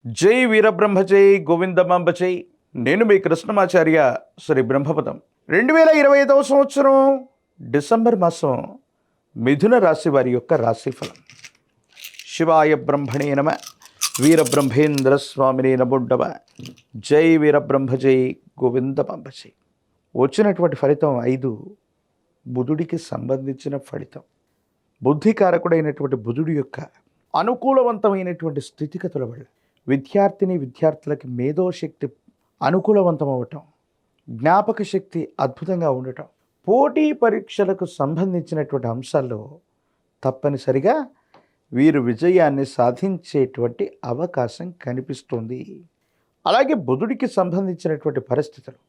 జై వీరబ్రహ్మ జై గోవిందమాంబ జై. నేను మీ కృష్ణమాచార్య శ్రీ బ్రహ్మపదం. 2025 సంవత్సరం డిసెంబర్ మాసం మిథున రాశి వారి యొక్క రాశిఫలం. శివాయ బ్రహ్మణే నమ. వీరబ్రహ్మేంద్ర స్వామిని నమోడ్డమ. జై వీరబ్రహ్మ జై గోవిందమాంబ జై. వచ్చినటువంటి ఫలితం 5 బుధుడికి సంబంధించిన ఫలితం. బుద్ధికారకుడైనటువంటి బుధుడి యొక్క అనుకూలవంతమైనటువంటి స్థితిగతుల వల్ల విద్యార్థులకి మేధోశక్తి అనుకూలవంతం అవ్వటం, జ్ఞాపక శక్తి అద్భుతంగా ఉండటం, పోటీ పరీక్షలకు సంబంధించినటువంటి అంశాల్లో తప్పనిసరిగా వీరు విజయాన్ని సాధించేటువంటి అవకాశం కనిపిస్తుంది. అలాగే బుధుడికి సంబంధించినటువంటి పరిస్థితులు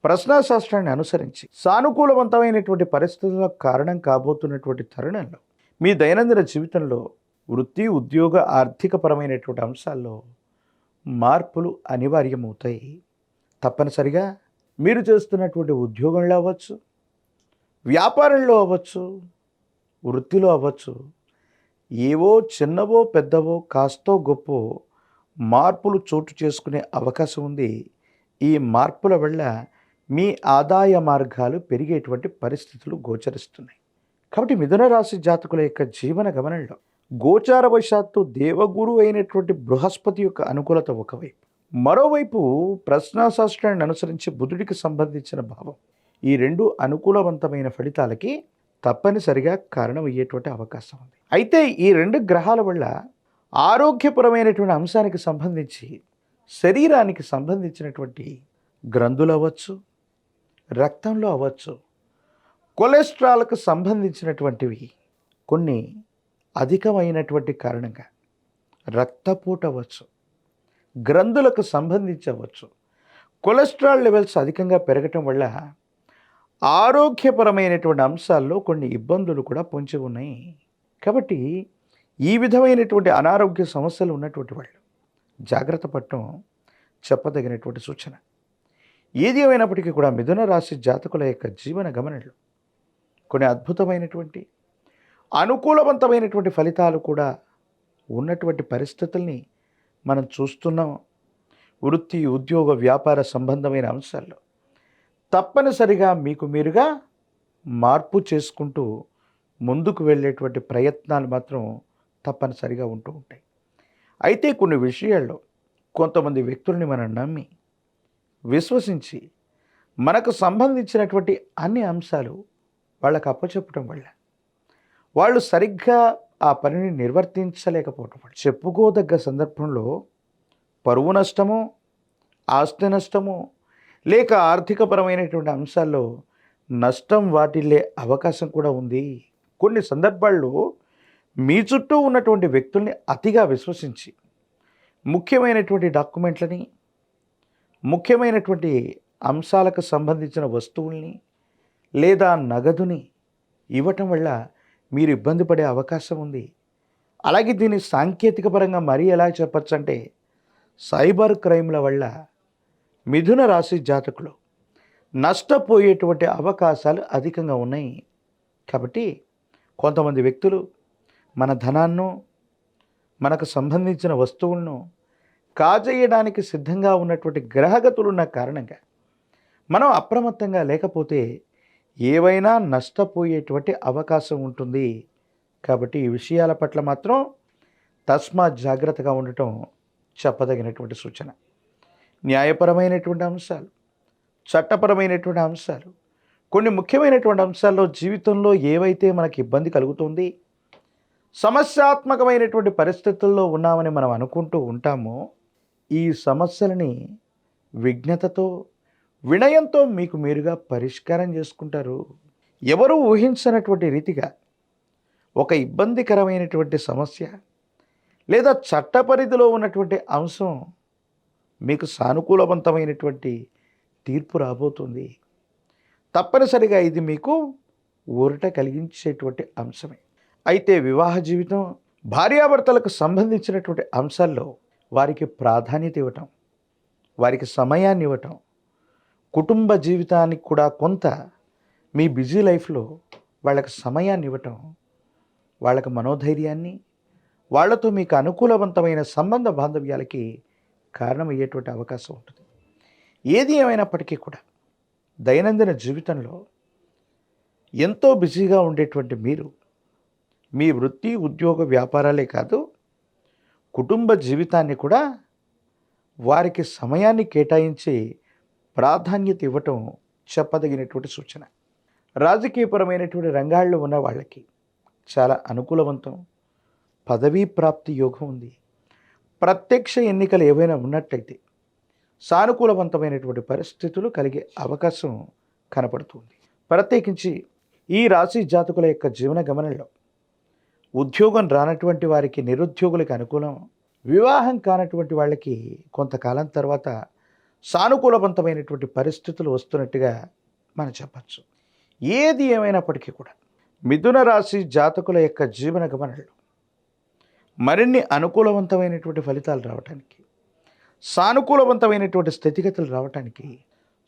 ప్రశ్నాశాస్త్రాన్ని అనుసరించి సానుకూలవంతమైనటువంటి పరిస్థితులకు కారణం కాబోతున్నటువంటి తరుణంలో మీ దైనందిన జీవితంలో వృత్తి, ఉద్యోగ, ఆర్థికపరమైనటువంటి అంశాల్లో మార్పులు అనివార్యమవుతాయి. తప్పనిసరిగా మీరు చేస్తున్నటువంటి ఉద్యోగంలో అవ్వచ్చు, వ్యాపారంలో అవ్వచ్చు, వృత్తిలో అవ్వచ్చు, ఏవో చిన్నవో పెద్దవో కాస్తో గొప్ప మార్పులు చోటు చేసుకునే అవకాశం ఉంది. ఈ మార్పుల వల్ల మీ ఆదాయ మార్గాలు పెరిగేటువంటి పరిస్థితులు గోచరిస్తున్నాయి. కాబట్టి మిథున రాశి జాతకుల యొక్క జీవన గమనంలో గోచారవశాత్తు దేవగురు అయినటువంటి బృహస్పతి యొక్క అనుకూలత ఒకవైపు, మరోవైపు ప్రశ్నాశాస్త్రాన్ని అనుసరించి బుధుడికి సంబంధించిన భావం, ఈ రెండు అనుకూలవంతమైన ఫలితాలకి తప్పనిసరిగా కారణమయ్యేటువంటి అవకాశం ఉంది. అయితే ఈ రెండు గ్రహాల వల్ల ఆరోగ్యపరమైనటువంటి అంశానికి సంబంధించి శరీరానికి సంబంధించినటువంటి గ్రంథులు అవ్వచ్చు, రక్తంలో అవ్వచ్చు, కొలెస్ట్రాల్కు సంబంధించినటువంటివి కొన్ని అధికమైనటువంటి కారణంగా రక్తపోటు అవ్వచ్చు, గ్రంథులకు సంబంధించవచ్చు, కొలెస్ట్రాల్ లెవెల్స్ అధికంగా పెరగటం వల్ల ఆరోగ్యపరమైనటువంటి అంశాల్లో కొన్ని ఇబ్బందులు కూడా పొంచి ఉన్నాయి. కాబట్టి ఈ విధమైనటువంటి అనారోగ్య సమస్యలు ఉన్నటువంటి వాళ్ళు జాగ్రత్త పడటం చెప్పదగినటువంటి సూచన. ఏది ఏమైనప్పటికీ కూడా మిథున రాశి జాతకుల యొక్క జీవన గమనంలో కొన్ని అద్భుతమైనటువంటి అనుకూలవంతమైనటువంటి ఫలితాలు కూడా ఉన్నటువంటి పరిస్థితుల్ని మనం చూస్తున్నాం. వృత్తి, ఉద్యోగ, వ్యాపార సంబంధమైన అంశాల్లో తప్పనిసరిగా మీకు మీరుగా మార్పు చేసుకుంటూ ముందుకు వెళ్ళేటువంటి ప్రయత్నాలు మాత్రం తప్పనిసరిగా ఉంటూ ఉంటాయి. అయితే కొన్ని విషయాల్లో కొంతమంది వ్యక్తుల్ని మనం నమ్మి విశ్వసించి మనకు సంబంధించినటువంటి అన్ని అంశాలు వాళ్ళకు అప్పచెప్పటం వల్ల వాళ్ళు సరిగ్గా ఆ పనిని నిర్వర్తించలేకపోవటం వల్ల చెప్పుకోదగ్గ సందర్భంలో పరువు నష్టము, ఆస్తి నష్టము, లేక ఆర్థికపరమైనటువంటి అంశాల్లో నష్టం వాటిల్లే అవకాశం కూడా ఉంది. కొన్ని సందర్భాల్లో మీ చుట్టూ ఉన్నటువంటి వ్యక్తుల్ని అతిగా విశ్వసించి ముఖ్యమైనటువంటి డాక్యుమెంట్లని, ముఖ్యమైనటువంటి అంశాలకు సంబంధించిన వస్తువుల్ని లేదా నగదుని ఇవ్వటం వల్ల మీరు ఇబ్బంది పడే అవకాశం ఉంది. అలాగే దీన్ని సాంకేతిక పరంగా మరీ ఎలా చెప్పచ్చు అంటే సైబర్ క్రైమ్ల వల్ల మిథున రాశి జాతకులు నష్టపోయేటువంటి అవకాశాలు అధికంగా ఉన్నాయి. కాబట్టి కొంతమంది వ్యక్తులు మన ధనాన్ని, మనకు సంబంధించిన వస్తువులను కాజేయడానికి సిద్ధంగా ఉన్నటువంటి గ్రహగతులు ఉన్న కారణంగా మనం అప్రమత్తంగా లేకపోతే ఏవైనా నష్టపోయేటువంటి అవకాశం ఉంటుంది. కాబట్టి ఈ విషయాల పట్ల మాత్రం తస్మాత్ జాగ్రత్తగా ఉండటం చెప్పదగినటువంటి సూచన. న్యాయపరమైనటువంటి అంశాలు, చట్టపరమైనటువంటి అంశాలు, కొన్ని ముఖ్యమైనటువంటి అంశాల్లో జీవితంలో ఏవైతే మనకి ఇబ్బంది కలుగుతుంది, సమస్యాత్మకమైనటువంటి పరిస్థితుల్లో ఉన్నామని మనం అనుకుంటూ ఉంటామో, ఈ సమస్యలని విఘ్నతతో, వినయంతో మీకు మీరుగా పరిష్కారం చేసుకుంటారు. ఎవరు ఊహించినటువంటి రీతిగా ఒక ఇబ్బందికరమైనటువంటి సమస్య లేదా చట్ట పరిధిలో ఉన్నటువంటి అంశం మీకు సానుకూలవంతమైనటువంటి తీర్పు రాబోతుంది. తప్పనిసరిగా ఇది మీకు ఊరట కలిగించేటువంటి అంశమే. అయితే వివాహ జీవితం, భార్యాభర్తలకు సంబంధించినటువంటి అంశాల్లో వారికి ప్రాధాన్యత ఇవ్వటం, వారికి సమయాన్ని ఇవ్వటం, కుటుంబ జీవితానికి కూడా కొంత మీ బిజీ లైఫ్లో వాళ్ళకి సమయాన్ని ఇవ్వటం, వాళ్ళకి మనోధైర్యాన్ని, వాళ్ళతో మీకు అనుకూలవంతమైన సంబంధ బాంధవ్యాలకి కారణమయ్యేటువంటి అవకాశం ఉంటుంది. ఏది ఏమైనప్పటికీ కూడా దైనందిన జీవితంలో ఎంతో బిజీగా ఉండేటువంటి మీరు మీ వృత్తి, ఉద్యోగ, వ్యాపారాలే కాదు కుటుంబ జీవితాన్ని కూడా వారికి సమయాన్ని కేటాయించి ప్రాధాన్యత ఇవ్వటం చెప్పదగినటువంటి సూచన. రాజకీయపరమైనటువంటి రంగాల్లో ఉన్న వాళ్ళకి చాలా అనుకూలవంతం. పదవీ ప్రాప్తి యోగం ఉంది. ప్రత్యక్ష ఎన్నికలు ఏవైనా ఉన్నట్లయితే సానుకూలవంతమైనటువంటి పరిస్థితులు కలిగే అవకాశం కనపడుతుంది. ప్రత్యేకించి ఈ రాశి జాతకుల యొక్క జీవన గమనంలో ఉద్యోగం రానటువంటి వారికి, నిరుద్యోగులకు అనుకూలం. వివాహం కానటువంటి వాళ్ళకి కొంతకాలం తర్వాత సానుకూలవంతమైనటువంటి పరిస్థితులు వస్తున్నట్టుగా మనం చెప్పచ్చు. ఏది ఏమైనప్పటికీ కూడా మిథున రాశి జాతకుల యొక్క జీవన గమనంలో మరిన్ని అనుకూలవంతమైనటువంటి ఫలితాలు రావడానికి, సానుకూలవంతమైనటువంటి స్థితిగతులు రావడానికి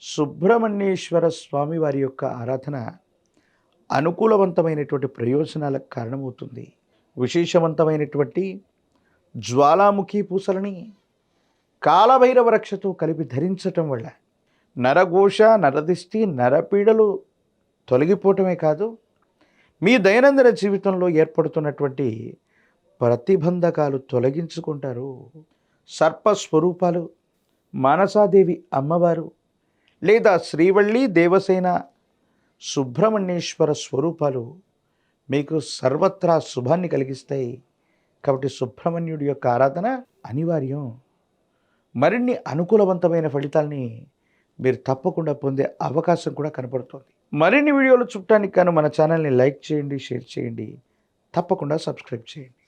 సుబ్రహ్మణ్యేశ్వర స్వామి వారి యొక్క ఆరాధన అనుకూలవంతమైనటువంటి ప్రయోజనాలకు కారణమవుతుంది. విశేషవంతమైనటువంటి జ్వాలాముఖి పూసలని కాలభైరవ రక్షతో కలిపి ధరించటం వల్ల నరఘోష, నరదిష్టి, నరపీడలు తొలగిపోవటమే కాదు, మీ దైనందిన జీవితంలో ఏర్పడుతున్నటువంటి ప్రతిబంధకాలు తొలగించుకుంటారు. సర్పస్వరూపాలు మానసాదేవి అమ్మవారు లేదా శ్రీవల్లి దేవసేన సుబ్రహ్మణ్యేశ్వర స్వరూపాలు మీకు సర్వత్రా శుభాన్ని కలిగిస్తాయి. కాబట్టి సుబ్రహ్మణ్యుడి యొక్క ఆరాధన అనివార్యం. మరిన్ని అనుకూలవంతమైన ఫలితాల్ని మీరు తప్పకుండా పొందే అవకాశం కూడా కనపడుతుంది. మరిన్ని వీడియోలు చూడటానికి గాను మన ఛానల్ని లైక్ చేయండి, షేర్ చేయండి, తప్పకుండా సబ్స్క్రైబ్ చేయండి.